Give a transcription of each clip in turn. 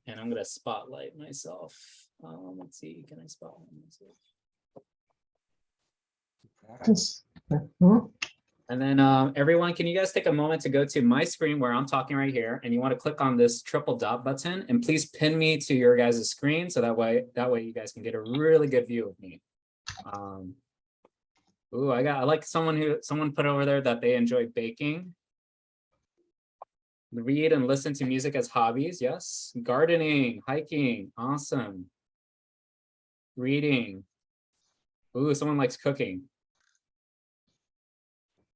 And I'm going to spotlight myself. Let's see, can I spotlight myself? Practice. And then everyone, can you guys take a moment to go to my screen where I'm talking right here, and you want to click on this triple dot button, and please pin me to your guys' screen so that way you guys can get a really good view of me. I like someone put over there that they enjoy baking. Read and listen to music as hobbies. Yes. Gardening, hiking. Awesome. Reading. Ooh, someone likes cooking.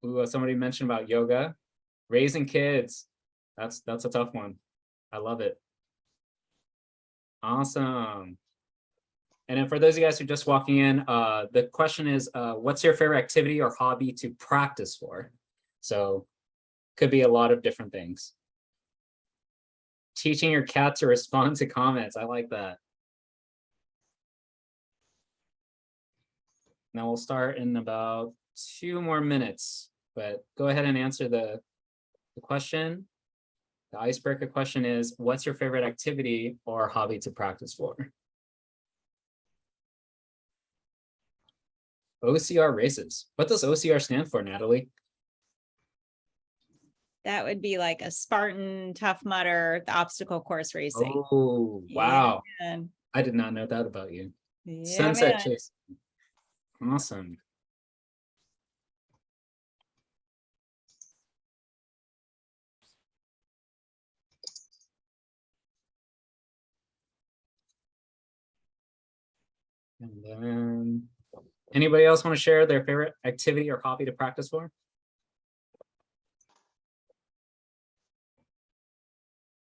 Ooh, somebody mentioned about yoga. Raising kids. That's a tough one. I love it. Awesome. And then for those of you guys who are just walking in, the question is, what's your favorite activity or hobby to practice for? So could be a lot of different things. Teaching your cat to respond to comments. I like that. Now we'll start in about 2 more minutes, but go ahead and answer the question. The icebreaker question is, what's your favorite activity or hobby to practice for? OCR races. What does OCR stand for, Natalie? That would be like a Spartan, Tough Mudder, the obstacle course racing. Oh, wow. Yeah, I did not know that about you. yeah, Sunset chase. Awesome. And then anybody else want to share their favorite activity or hobby to practice for?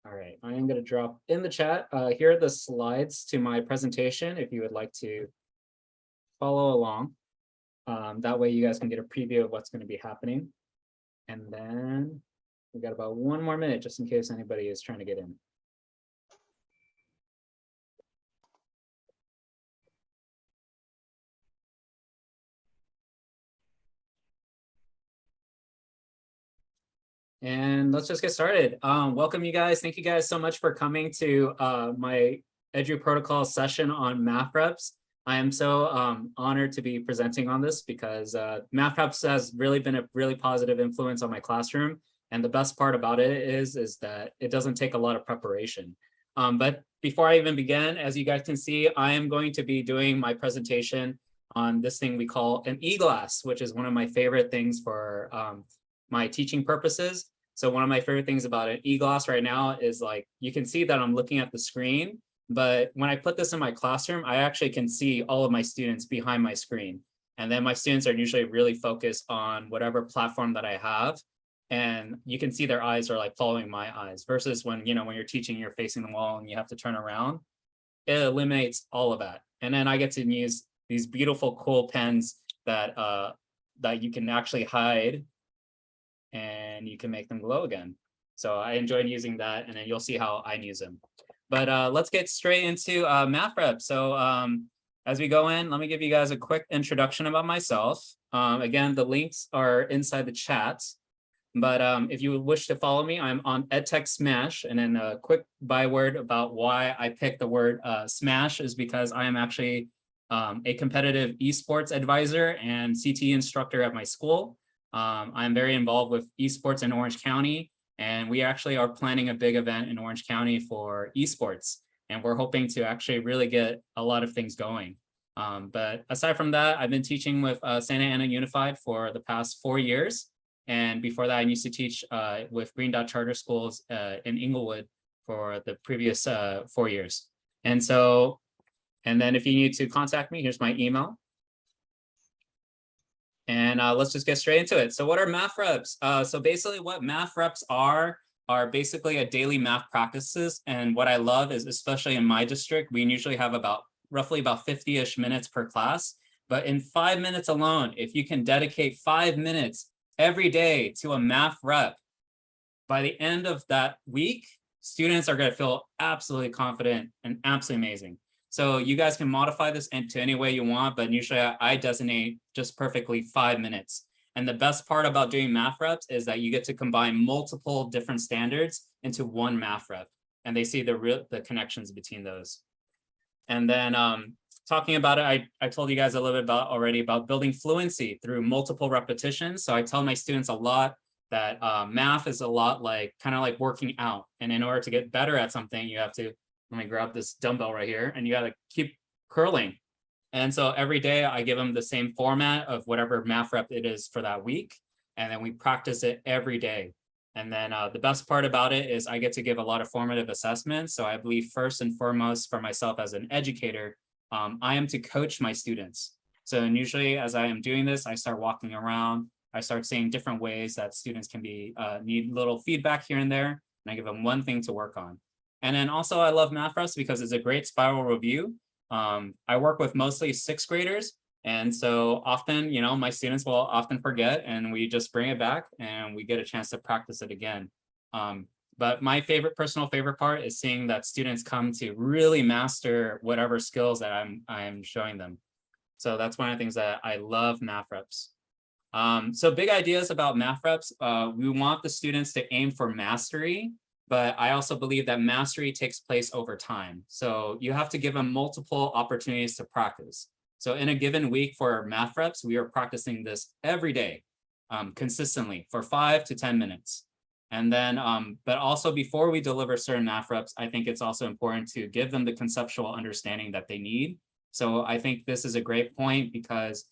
All right, I am going to drop in the chat. Here are the slides to my presentation if you would like to follow along. That way you guys can get a preview of what's going to be happening. And then we got about 1 more minute just in case anybody is trying to get in. And let's just get started. Welcome you guys. Thank you guys so much for coming to my EduProtocol session on MathReps. I am so honored to be presenting on this because MathReps has really been a really positive influence on my classroom. And the best part about it is that it doesn't take a lot of preparation. But before I even begin, as you guys can see, I am going to be doing my presentation on this thing we call an eGlass, which is one of my favorite things for my teaching purposes. So one of my favorite things about an eGlass right now is like, you can see that I'm looking at the screen, but when I put this in my classroom, I actually can see all of my students behind my screen. And then my students are usually really focused on whatever platform that I have. And you can see their eyes are like following my eyes versus when, when you're teaching, you're facing the wall and you have to turn around. It eliminates all of that. And then I get to use these beautiful, cool pens that, that you can actually hide and you can make them glow again. So I enjoyed using that, and then you'll see how I use them. But let's get straight into MathReps. So as we go in, let me give you guys a quick introduction about myself. Again, the links are inside the chat. But if you wish to follow me, I'm on EdTech Smash. And then a quick byword about why I picked the word Smash is because I am actually a competitive esports advisor and CTE instructor at my school. I'm very involved with esports in Orange County, and we actually are planning a big event in Orange County for esports, and we're hoping to actually really get a lot of things going. But aside from that, I've been teaching with Santa Ana Unified for the past 4 years, and before that, I used to teach with Green Dot Charter Schools in Inglewood for the previous 4 years. And then if you need to contact me, here's my email. And let's just get straight into it. So what are MathReps? So basically what MathReps are basically a daily math practices. And what I love is, especially in my district, we usually have roughly about 50-ish minutes per class. But in 5 minutes alone, if you can dedicate 5 minutes every day to a math rep, by the end of that week, students are going to feel absolutely confident and absolutely amazing. So you guys can modify this into any way you want, but usually I designate just perfectly 5 minutes. And the best part about doing math reps is that you get to combine multiple different standards into one math rep. and they see the connections between those. And then talking about it, I told you guys a little bit already about building fluency through multiple repetitions. So I tell my students a lot that math is a lot like kind of like working out. And in order to get better at something, you have to, let me grab this dumbbell right here, and you got to keep curling. And so every day I give them the same format of whatever math rep it is for that week. And then we practice it every day. And then the best part about it is I get to give a lot of formative assessments. So I believe first and foremost for myself as an educator, I am to coach my students. So and usually as I am doing this, I start walking around. I start seeing different ways that students can be need little feedback here and there. And I give them one thing to work on. And then also I love MathReps because it's a great spiral review. I work with mostly sixth graders. And so often, you know, my students will often forget and we just bring it back and we get a chance to practice it again. But my personal favorite part is seeing that students come to really master whatever skills that I'm showing them. So that's one of the things that I love MathReps. So big ideas about MathReps. We want the students to aim for mastery, but I also believe that mastery takes place over time. So you have to give them multiple opportunities to practice. So in a given week for MathReps, we are practicing this every day, consistently for 5 to 10 minutes. And then, but also before we deliver certain MathReps, I think it's also important to give them the conceptual understanding that they need. So I think this is a great point because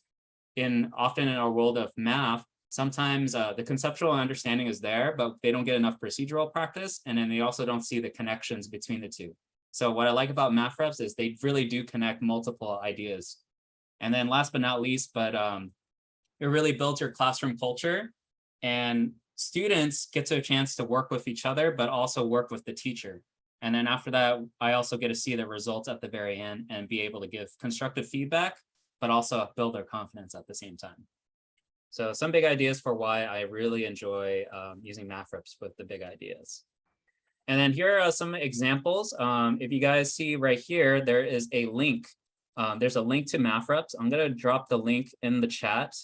often in our world of math, sometimes the conceptual understanding is there, but they don't get enough procedural practice. And then they also don't see the connections between the two. So what I like about MathReps is they really do connect multiple ideas. And then last but not least, but it really builds your classroom culture, and students get a chance to work with each other, but also work with the teacher. And then after that, I also get to see the results at the very end and be able to give constructive feedback, but also build their confidence at the same time. So some big ideas for why I really enjoy using MathReps with the big ideas. And then here are some examples. If you guys see right here, there is a link. There's a link to MathReps. I'm going to drop the link in the chat.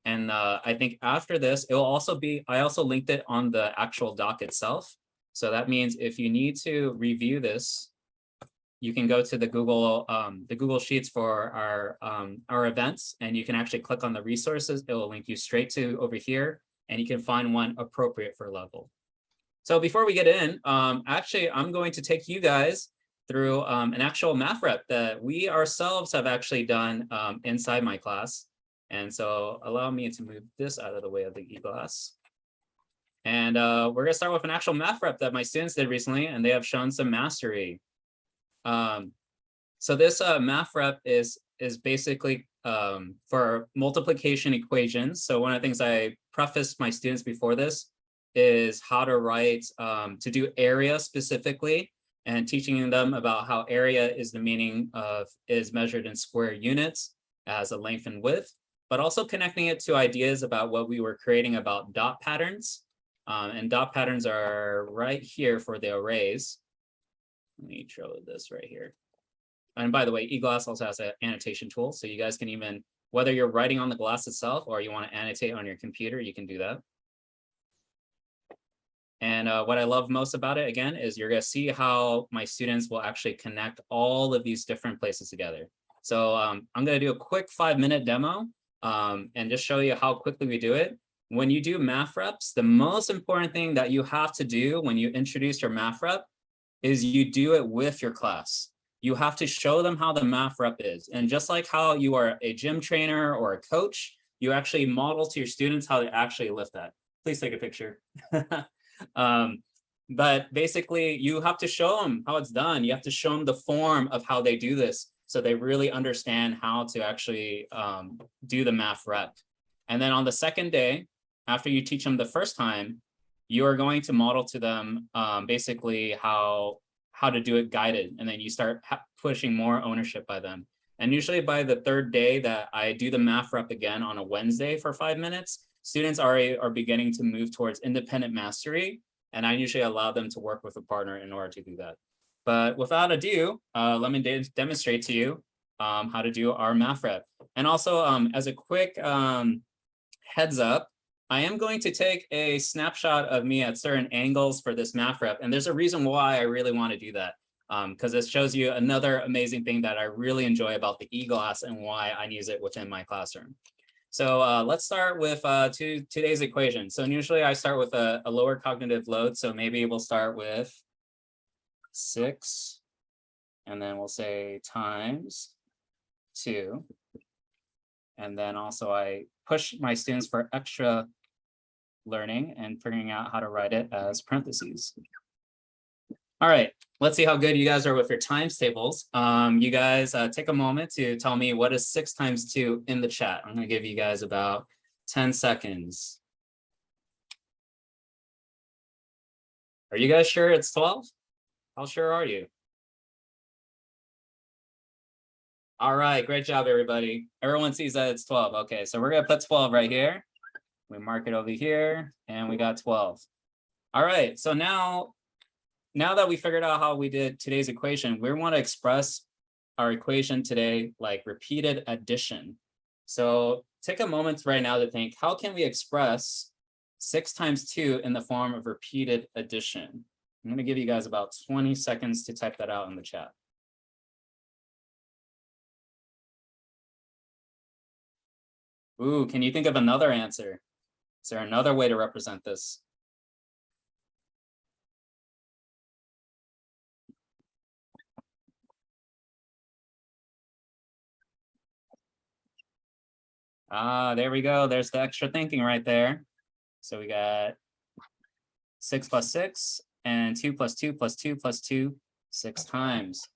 And I think after this, it will also be, I also linked it on the actual doc itself. So that means if you need to review this, you can go to the Google Sheets for our events, and you can actually click on the resources. It will link you straight to over here, and you can find one appropriate for level. So before we get in, actually, I'm going to take you guys through an actual math rep that we ourselves have actually done inside my class. And so allow me to move this out of the way of the eGlass. And we're going to start with an actual math rep that my students did recently, and they have shown some mastery. So this math rep is basically for multiplication equations. So one of the things I prefaced my students before this is how to write, to do area specifically, and teaching them about how area is the meaning of, is measured in square units as a length and width, but also connecting it to ideas about what we were creating about dot patterns. And dot patterns are right here for the arrays. Let me show this right here. And by the way, eGlass also has an annotation tool. So you guys can even, whether you're writing on the glass itself or you want to annotate on your computer, you can do that. And what I love most about it, again, is you're going to see how my students will actually connect all of these different places together. So I'm going to do a quick 5-minute demo and just show you how quickly we do it. When you do math reps, the most important thing that you have to do when you introduce your math rep is you do it with your class. You have to show them how the math rep is. And just like how you are a gym trainer or a coach, you actually model to your students how to actually lift that. Please take a picture. But basically, you have to show them how it's done. You have to show them the form of how they do this, so they really understand how to actually do the math rep. And then on the second day, after you teach them the first time, you are going to model to them basically how to do it guided. And then you start pushing more ownership by them. And usually by the third day that I do the math rep again on a Wednesday for 5 minutes, students already are beginning to move towards independent mastery. And I usually allow them to work with a partner in order to do that. But without ado, let me demonstrate to you how to do our math rep. And also as a quick heads up, I am going to take a snapshot of me at certain angles for this math rep. And there's a reason why I really want to do that. Because it shows you another amazing thing that I really enjoy about the eGlass and why I use it within my classroom. So let's start with today's equation. So usually I start with a lower cognitive load. So maybe we'll start with 6, and then we'll say times 2. And then also I push my students for extra learning and figuring out how to write it as parentheses. All right, let's see how good you guys are with your times tables. You guys take a moment to tell me what is 6 times 2 in the chat. I'm going to give you guys about 10 seconds. Are you guys sure it's 12? How sure are you? All right, great job, everybody. Everyone sees that it's 12. Okay, so we're going to put 12 right here. We mark it over here, and we got 12. All right, so now that we figured out how we did today's equation, we want to express our equation today like repeated addition. So take a moment right now to think, how can we express 6 times 2 in the form of repeated addition? I'm going to give you guys about 20 seconds to type that out in the chat. Ooh, can you think of another answer? Is there another way to represent this? Ah, there we go. There's the extra thinking right there. So we got 6 plus 6 and 2 plus 2 plus 2 plus 2, 6 times.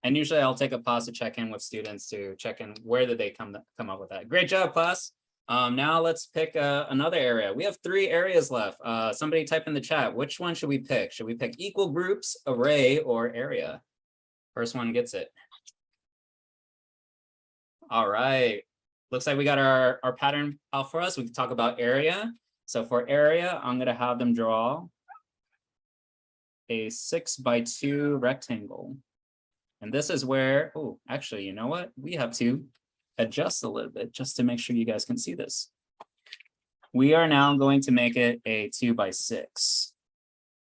And usually I'll take a pause to check in with students to check in where did they come up with that. Great job, class. Now let's pick another area. We have 3 areas left. Somebody type in the chat, which one should we pick? Should we pick equal groups, array, or area? First one gets it. All right. Looks like we got our pattern out for us. We can talk about area. So for area, I'm going to have them draw a 6x2 rectangle. And this is where, oh, actually, you know what? We have to adjust a little bit just to make sure you guys can see this. We are now going to make it a 2x6.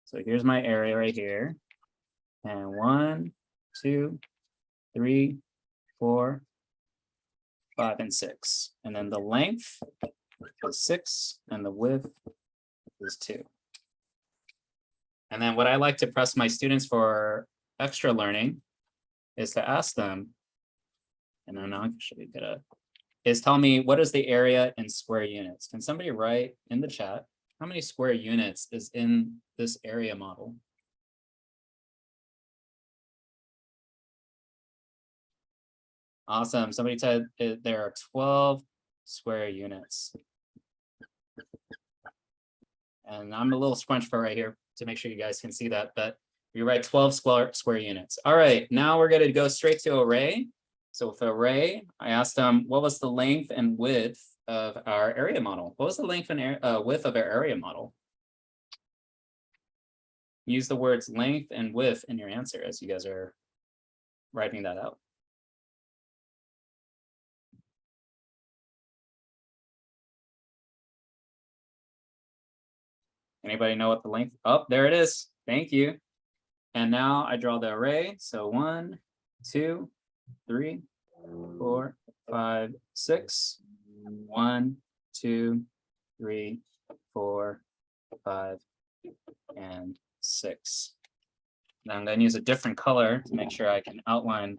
So here's my area right here. And 1, 2, 3, 4, 5, and 6. And then the length is 6 and the width is 2. And then what I like to press my students for extra learning is to ask them, and I'm actually gonna, is tell me what is the area in square units. Can somebody write in the chat how many square units is in this area model? Awesome. Somebody said there are 12 square units. And I'm a little scrunched for right here to make sure you guys can see that, but we write 12 square units. All right, now we're going to go straight to array. So with array, I asked them, what was the length and width of our area model? What was the length and width of our area model? Use the words length and width in your answer as you guys are writing that out. Anybody know what the length? Oh, there it is. Thank you. And now I draw the array. So 1, 2, 3, 4, 5, 6. 1, 2, 3, 4, 5, and 6. Now I'm going to use a different color to make sure I can outline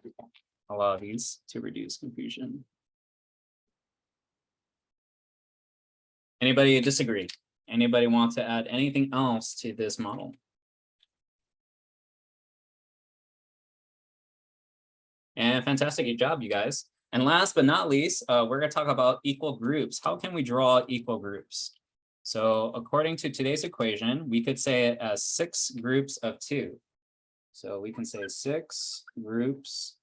a lot of these to reduce confusion. Anybody disagree? Anybody want to add anything else to this model? And fantastic job, you guys. And last but not least, we're going to talk about equal groups. How can we draw equal groups? So according to today's equation, we could say it as 6 groups of 2. So we can say 6 groups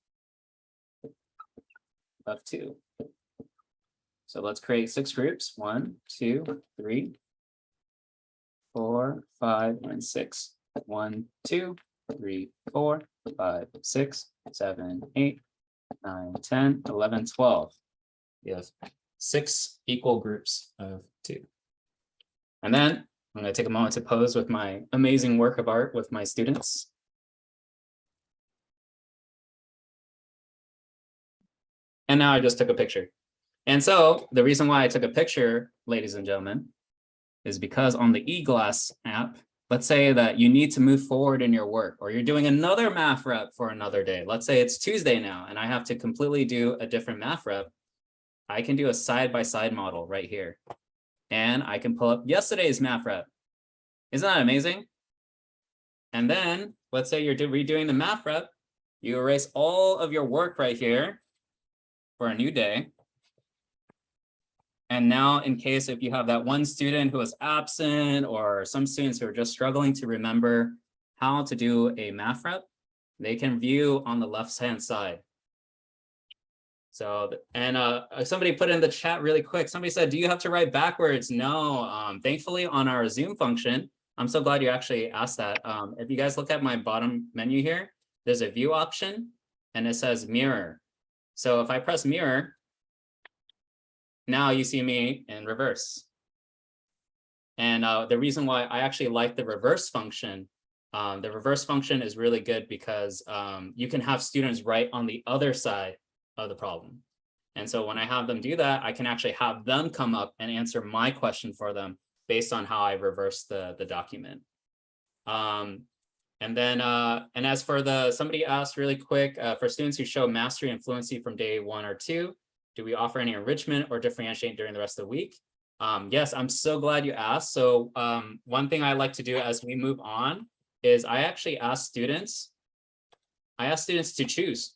of 2. So let's create 6 groups. 1, 2, 3, 4, 5, and 6. 1, 2, 3, 4, 5, 6, 7, 8, 9, 10, 11, 12. Yes. 6 equal groups of 2. And then I'm going to take a moment to pose with my amazing work of art with my students. And now I just took a picture. And so the reason why I took a picture, ladies and gentlemen, is because on the eGlass app, let's say that you need to move forward in your work, or you're doing another math rep for another day. Let's say it's Tuesday now, and I have to completely do a different math rep. I can do a side-by-side model right here. And I can pull up yesterday's math rep. Isn't that amazing? And then let's say you're redoing the math rep. You erase all of your work right here for a new day. And now, in case if you have that one student who is absent, or some students who are just struggling to remember how to do a math rep, they can view on the left-hand side. So, and somebody put in the chat really quick. Somebody said, do you have to write backwards? No, thankfully on our Zoom function, I'm so glad you actually asked that. If you guys look at my bottom menu here, there's a view option and it says mirror. So if I press mirror, now you see me in reverse. And the reason why I actually like the reverse function is really good because you can have students write on the other side of the problem. And so when I have them do that, I can actually have them come up and answer my question for them based on how I reverse the document. And as for somebody asked really quick, for students who show mastery and fluency from day 1 or 2, do we offer any enrichment or differentiate during the rest of the week? Yes, I'm so glad you asked. So one thing I like to do as we move on is I actually ask students to choose.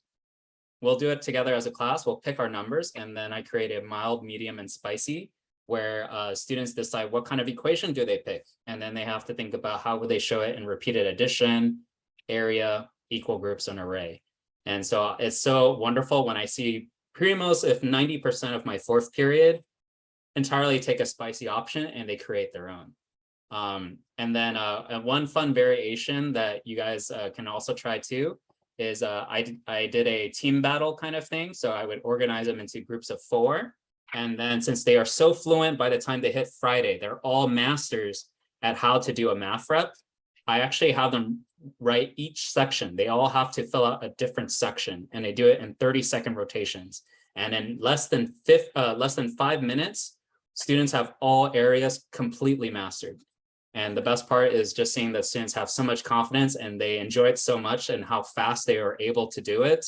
We'll do it together as a class. We'll pick our numbers, and then I create a mild, medium, and spicy, where students decide what kind of equation do they pick. And then they have to think about how would they show it in repeated addition, area, equal groups, and array. And so it's so wonderful when I see pretty much if 90% of my 4th period entirely take a spicy option and they create their own. And then one fun variation that you guys can also try too is I did a team battle kind of thing. So I would organize them into groups of 4. And then since they are so fluent, by the time they hit Friday, they're all masters at how to do a math rep. I actually have them write each section. They all have to fill out a different section, and they do it in 30-second rotations. And in less than 5 minutes, students have all areas completely mastered. And the best part is just seeing that students have so much confidence and they enjoy it so much, and how fast they are able to do it.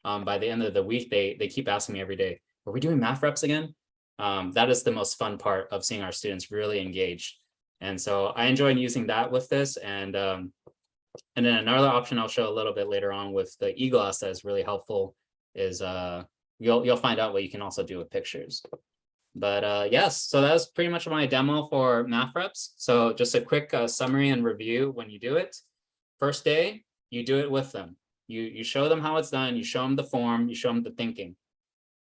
By the end of the week, they keep asking me every day, are we doing math reps again? That is the most fun part of seeing our students really engage. And so I enjoy using that with this. And then another option I'll show a little bit later on with the eGlass that is really helpful is you'll find out what you can also do with pictures. But yes, so that's pretty much my demo for math reps. So just a quick summary and review when you do it. First day, you do it with them. You show them how it's done, you show them the form, you show them the thinking.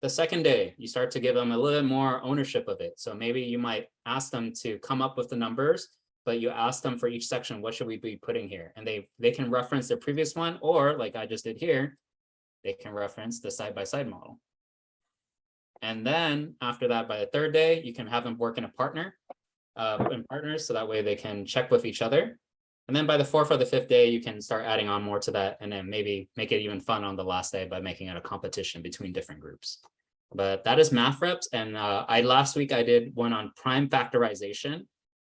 The second day, you start to give them a little bit more ownership of it. So maybe you might ask them to come up with the numbers, but you ask them for each section, what should we be putting here? And they can reference the previous one, or like I just did here, they can reference the side-by-side model. And then after that, by the third day, you can have them work in partners, so that way they can check with each other. And then by the 4th or the 5th day, you can start adding on more to that, and then maybe make it even fun on the last day by making it a competition between different groups. But that is math reps. And last week I did one on prime factorization.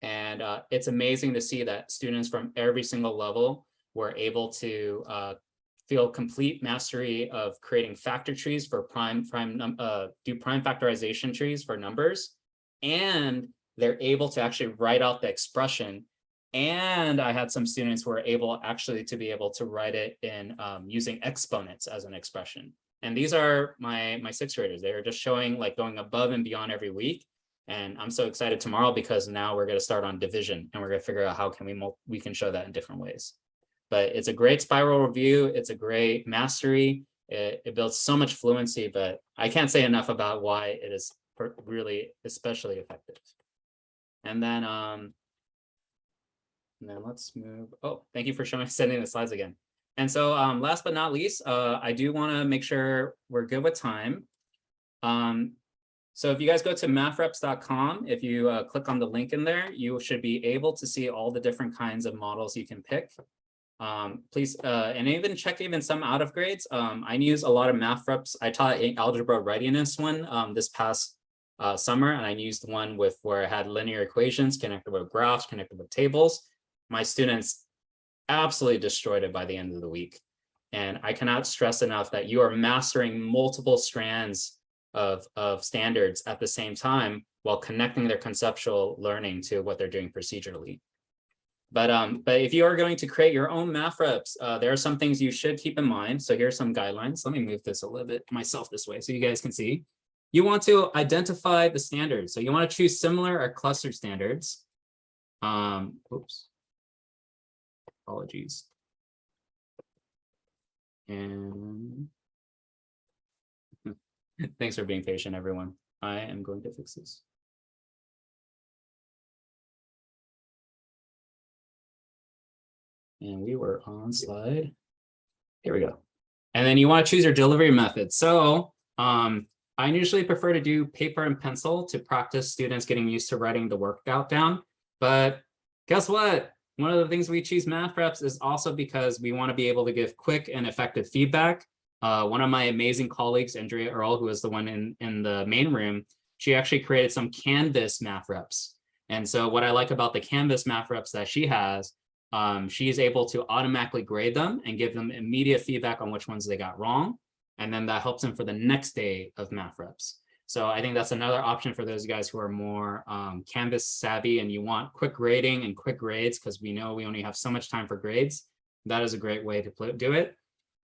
And it's amazing to see that students from every single level were able to feel complete mastery of creating factor trees for prime factorization trees for numbers. And they're able to actually write out the expression. And I had some students who were able actually to be able to write it in using exponents as an expression. And these are my 6th graders. They're just showing like going above and beyond every week. And I'm so excited tomorrow because now we're going to start on division, and we're going to figure out how can we can show that in different ways. But it's a great spiral review. It's a great mastery. It builds so much fluency, but I can't say enough about why it is really especially effective. And then let's move. Oh, thank you for sending the slides again. And so last but not least, I do want to make sure we're good with time. So if you guys go to MathRepscom, if you click on the link in there, you should be able to see all the different kinds of models you can pick. Please, and even check even some out of grades. I use a lot of MathReps. I taught algebra readiness one this past summer, and I used one with where I had linear equations connected with graphs, connected with tables. My students absolutely destroyed it by the end of the week. And I cannot stress enough that you are mastering multiple strands of standards at the same time while connecting their conceptual learning to what they're doing procedurally. But if you are going to create your own MathReps, there are some things you should keep in mind. So here's some guidelines. Let me move this a little bit myself this way so you guys can see. You want to identify the standards. So you want to choose similar or cluster standards. Oops. Apologies. And thanks for being patient, everyone. I am going to fix this. And we were on slide. Here we go. And then you want to choose your delivery method. So I usually prefer to do paper and pencil to practice students getting used to writing the workout down. But guess what? One of the things we choose MathReps is also because we want to be able to give quick and effective feedback. One of my amazing colleagues, Andrea Earl, who is the one in the main room, she actually created some Canvas MathReps. And so what I like about the Canvas MathReps that she has, she's able to automatically grade them and give them immediate feedback on which ones they got wrong. And then that helps them for the next day of MathReps. So I think that's another option for those guys who are more Canvas savvy and you want quick grading and quick grades, because we know we only have so much time for grades. That is a great way to do it.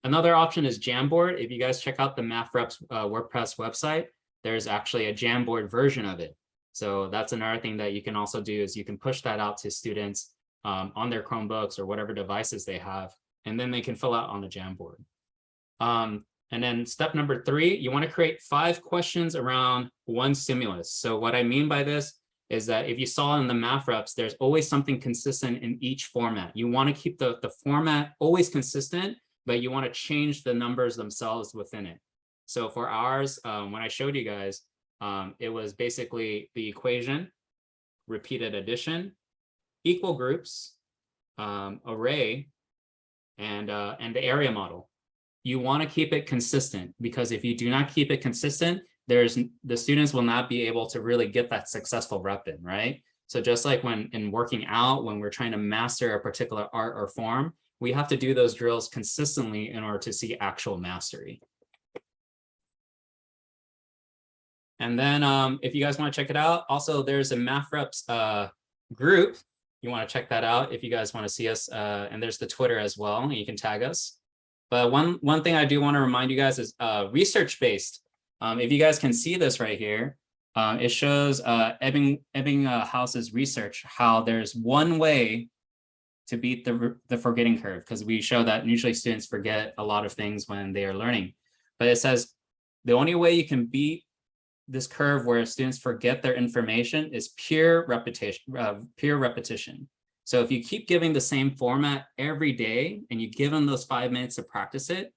Another option is Jamboard. If you guys check out the MathReps WordPress website, there's actually a Jamboard version of it. So that's another thing that you can also do is you can push that out to students on their Chromebooks or whatever devices they have, and then they can fill out on the Jamboard. And then step number 3, you want to create 5 questions around one stimulus. So what I mean by this is that if you saw in the MathReps, there's always something consistent in each format. You want to keep the format always consistent, but you want to change the numbers themselves within it. So for ours, when I showed you guys, it was basically the equation, repeated addition, equal groups, array, and the area model. You want to keep it consistent, because if you do not keep it consistent, the students will not be able to really get that successful rep in, right? So just like when in working out, when we're trying to master a particular art or form, we have to do those drills consistently in order to see actual mastery. And then if you guys want to check it out, also there's a MathReps group. You want to check that out if you guys want to see us. And there's the Twitter as well, and you can tag us. But one thing I do want to remind you guys is research-based. If you guys can see this right here, it shows Ebbinghouse's research, how there's one way to beat the forgetting curve, because we show that usually students forget a lot of things when they are learning. But it says the only way you can beat this curve where students forget their information is pure repetition. So if you keep giving the same format every day and you give them those 5 minutes to practice it,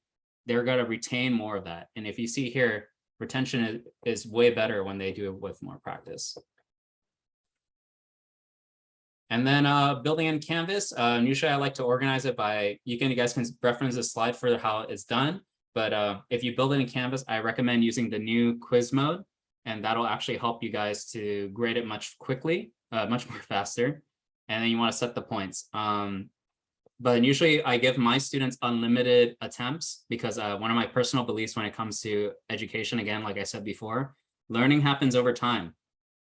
they're going to retain more of that. And if you see here, retention is way better when they do it with more practice. And then building in Canvas, usually I like to organize it by, you guys can reference this slide for how it's done. But if you build it in Canvas, I recommend using the new quiz mode, and that'll actually help you guys to grade it much more faster. And then you want to set the points. But usually I give my students unlimited attempts, because one of my personal beliefs when it comes to education, again, like I said before, learning happens over time.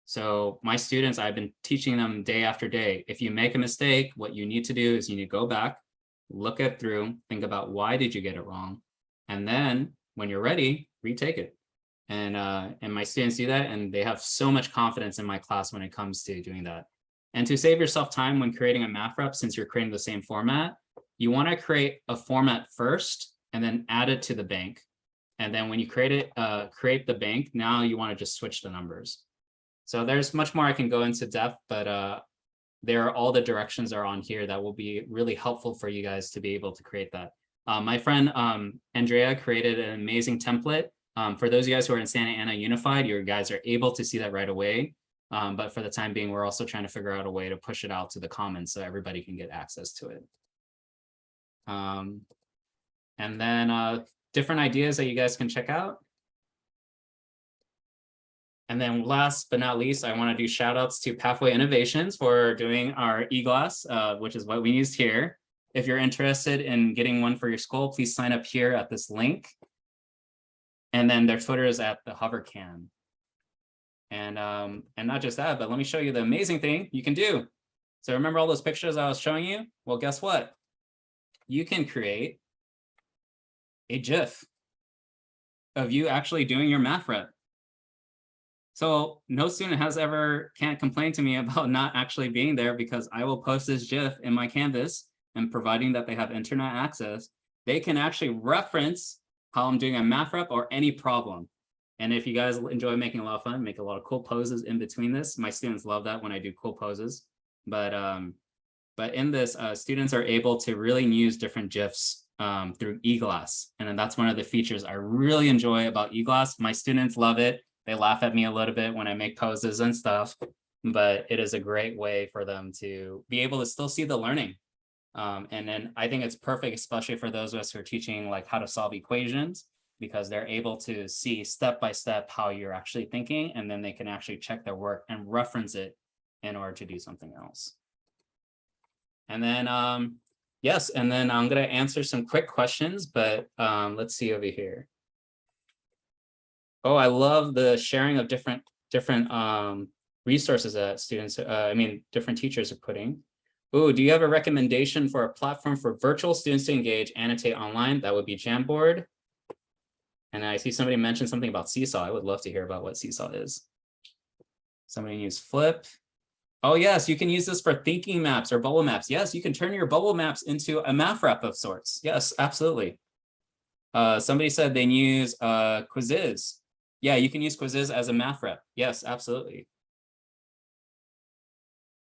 So my students, I've been teaching them day after day. If you make a mistake, what you need to do is you need to go back, look it through, think about why did you get it wrong? And then when you're ready, retake it. And my students do that, and they have so much confidence in my class when it comes to doing that. And to save yourself time when creating a MathRep, since you're creating the same format, you want to create a format first and then add it to the bank. And then when you create the bank, now you want to just switch the numbers. So there's much more I can go into depth, but all the directions are on here that will be really helpful for you guys to be able to create that. My friend Andrea created an amazing template For those of you guys who are in Santa Ana Unified, you guys are able to see that right away. But for the time being, we're also trying to figure out a way to push it out to the commons so everybody can get access to it. And then different ideas that you guys can check out. And then last but not least, I want to do shout outs to Pathway Innovations for doing our eGlass, which is what we used here. If you're interested in getting one for your school, please sign up here at this link. And then their Twitter is at the HoverCam. And not just that, but let me show you the amazing thing you can do. So remember all those pictures I was showing you? Well, guess what? You can create a GIF of you actually doing your math rep. So no student can't complain to me about not actually being there, because I will post this GIF in my Canvas, and providing that they have internet access, they can actually reference how I'm doing a math rep or any problem. And if you guys enjoy making a lot of fun, make a lot of cool poses in between this, my students love that when I do cool poses. But in this, students are able to really use different GIFs through eGlass. And then that's one of the features I really enjoy about eGlass. My students love it. They laugh at me a little bit when I make poses and stuff, but it is a great way for them to be able to still see the learning. And then I think it's perfect, especially for those of us who are teaching like how to solve equations, because they're able to see step by step how you're actually thinking, and then they can actually check their work and reference it in order to do something else. And then, yes, and then I'm going to answer some quick questions, but let's see over here. Oh, I love the sharing of different resources that students, different teachers are putting. Oh, do you have a recommendation for a platform for virtual students to engage, annotate online? That would be Jamboard. And I see somebody mention something about Seesaw. I would love to hear about what Seesaw is. Somebody use Flip. Oh, yes, you can use this for thinking maps or bubble maps. Yes, you can turn your bubble maps into a math rep of sorts. Yes, absolutely. Somebody said they use Quizzes. Yeah, you can use Quizzes as a math rep. Yes, absolutely.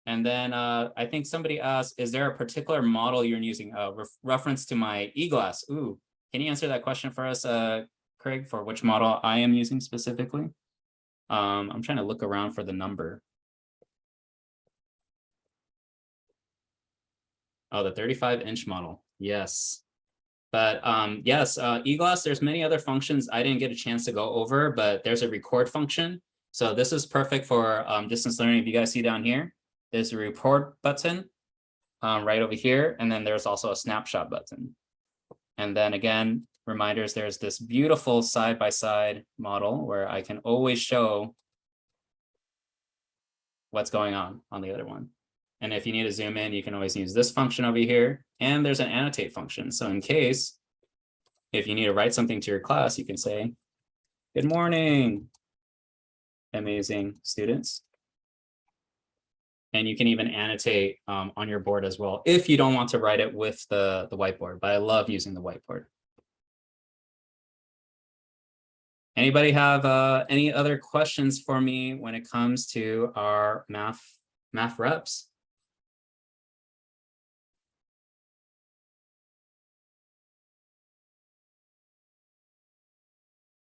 And then I think somebody asked, is there a particular model you're using? Reference to my eGlass. Ooh, can you answer that question for us, Craig, for which model I am using specifically? I'm trying to look around for the number. Oh, the 35-inch model. Yes. But yes, eGlass, there's many other functions I didn't get a chance to go over, but there's a record function. So this is perfect for distance learning. If you guys see down here, there's a record button right over here. And then there's also a snapshot button. And then again, reminders, there's this beautiful side-by-side model where I can always show what's going on the other one. And if you need to zoom in, you can always use this function over here. And there's an annotate function. So in case, if you need to write something to your class, you can say, good morning, amazing students. And you can even annotate on your board as well, if you don't want to write it with the whiteboard. But I love using the whiteboard. Anybody have any other questions for me when it comes to our math reps?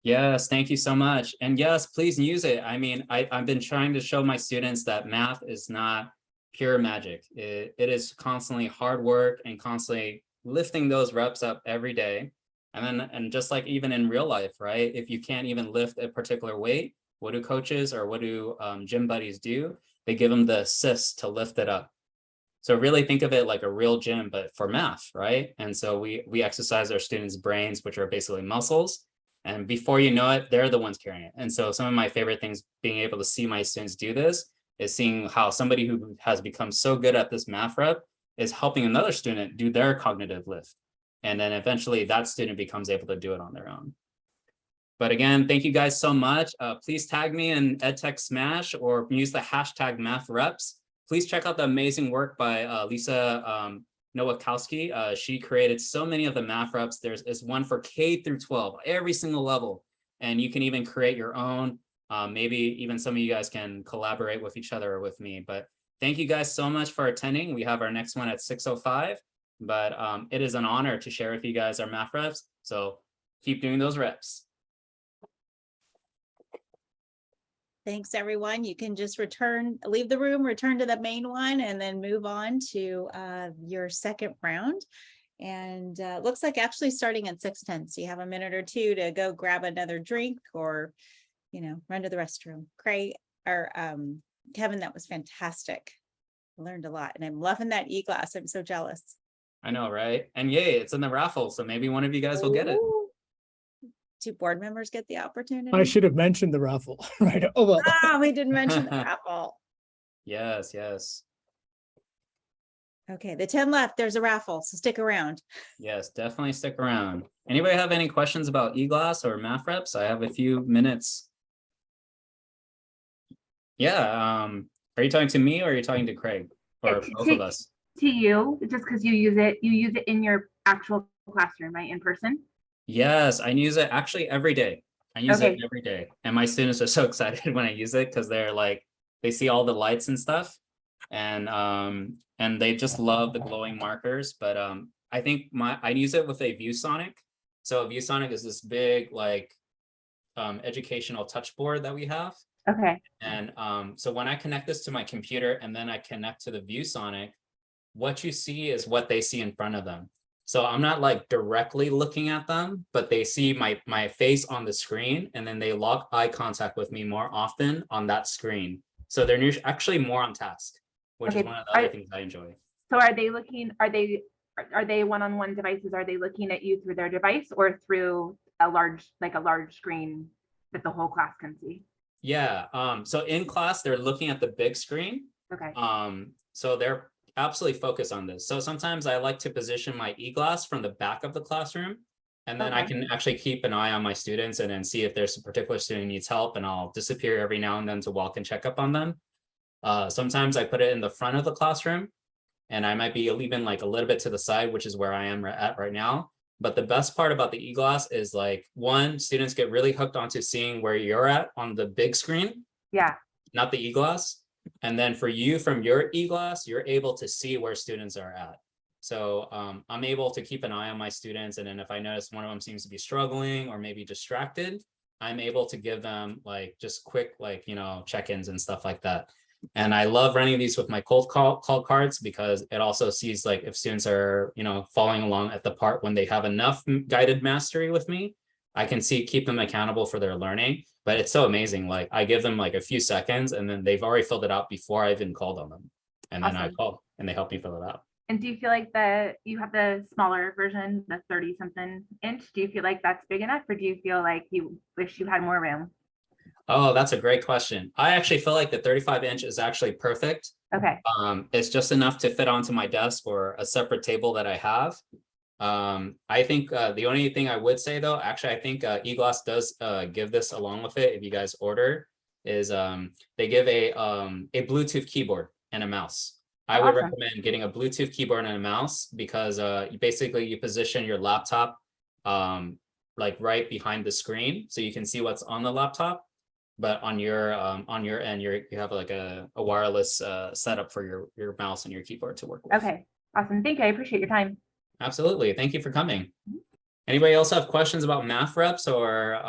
Yes, thank you so much. And yes, please use it. I mean, I've been trying to show my students that math is not pure magic. It is constantly hard work and constantly lifting those reps up every day. And just like even in real life, right? If you can't even lift a particular weight, what do coaches or what do gym buddies do? They give them the assist to lift it up. So really think of it like a real gym, but for math, right? And so we exercise our students' brains, which are basically muscles. And before you know it, they're the ones carrying it. And so some of my favorite things being able to see my students do this is seeing how somebody who has become so good at this math rep is helping another student do their cognitive lift. And then eventually that student becomes able to do it on their own. But again, thank you guys so much. Please tag me in EdTech Smash or use the hashtag MathReps. Please check out the amazing work by Lisa Nowakowski. She created so many of the math reps. There's one for K through 12, every single level. And you can even create your own. Maybe even some of you guys can collaborate with each other or with me. But thank you guys so much for attending. We have our next one at 6:05. But it is an honor to share with you guys our math reps. So keep doing those reps. Thanks, everyone. You can just leave the room, return to the main one, and then move on to your second round. And looks like actually starting at 6:10. So you have a minute or two to go grab another drink or, run to the restroom. Craig or Kevin, that was fantastic. I learned a lot, and I'm loving that eGlass. I'm so jealous. I know, right? And yay, it's in the raffle. So maybe one of you guys will get it. Do board members get the opportunity? I should have mentioned the raffle, right? Oh, well. We didn't mention the raffle. Yes, yes. Okay, the 10 left, there's a raffle, so stick around. Yes, definitely stick around. Anybody have any questions about eGlass or MathReps? I have a few minutes. Yeah, are you talking to me or are you talking to Craig? Or both of us? To you, just because you use it in your actual classroom, right? In person? Yes, I use it actually every day. I use Okay. it every day. And my students are so excited when I use it because they're like, they see all the lights and stuff. And they just love the glowing markers. But I think I use it with a ViewSonic. So ViewSonic is this big like educational touch board that we have. Okay. And so when I connect this to my computer and then I connect to the ViewSonic, what you see is what they see in front of them. So I'm not like directly looking at them, but they see my face on the screen and then they lock eye contact with me more often on that screen. So they're actually more on task, which is one of the other things I enjoy. So are they one-on-one devices? Are they looking at you through their device or through a large screen that the whole class can see? Yeah. So in class, they're looking at the big screen. Okay. So they're absolutely focused on this. So sometimes I like to position my eGlass from the back of the classroom, and then I can actually keep an eye on my students and then see if there's a particular student who needs help, and I'll disappear every now and then to walk and check up on them. Sometimes I put it in the front of the classroom, and I might be even like a little bit to the side, which is where I am at right now. But the best part about the eGlass is like, one, students get really hooked onto seeing where you're at on the big screen. Yeah. Not the eGlass. And then for you, from your eGlass, you're able to see where students are at. So I'm able to keep an eye on my students. And then if I notice one of them seems to be struggling or maybe distracted, I'm able to give them like just quick, like, check-ins and stuff like that. And I love running these with my cold call cards because it also sees like if students are, following along at the part when they have enough guided mastery with me, I can keep them accountable for their learning. But it's so amazing. Like I give them like a few seconds and then they've already filled it out before I even called on them. And then I call and they help me fill it out. And do you feel like you have the smaller version, the 30-something inch? Do you feel like that's big enough, or do you feel like you wish you had more room? Oh, that's a great question. I actually feel like the 35-inch is actually perfect. Okay. It's just enough to fit onto my desk or a separate table that I have. I think the only thing I would say though, actually, I think eGlass does give this along with it. If you guys order, is they give a Bluetooth keyboard and a mouse. I would recommend getting a Bluetooth keyboard and a mouse because you position your laptop like right behind the screen, so you can see what's on the laptop. But on your end, you have like a wireless setup for your mouse and your keyboard to work with. Okay, awesome. Thank you. I appreciate your time. Absolutely. Thank you for coming. Anybody else have questions about MathReps or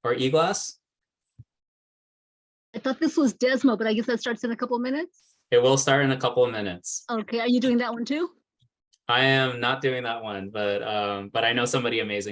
eGlass? I thought this was Desmo, but I guess that starts in a couple of minutes. It will start in a couple of minutes. Okay, are you doing that one too? I am not doing that one, but I know somebody amazing.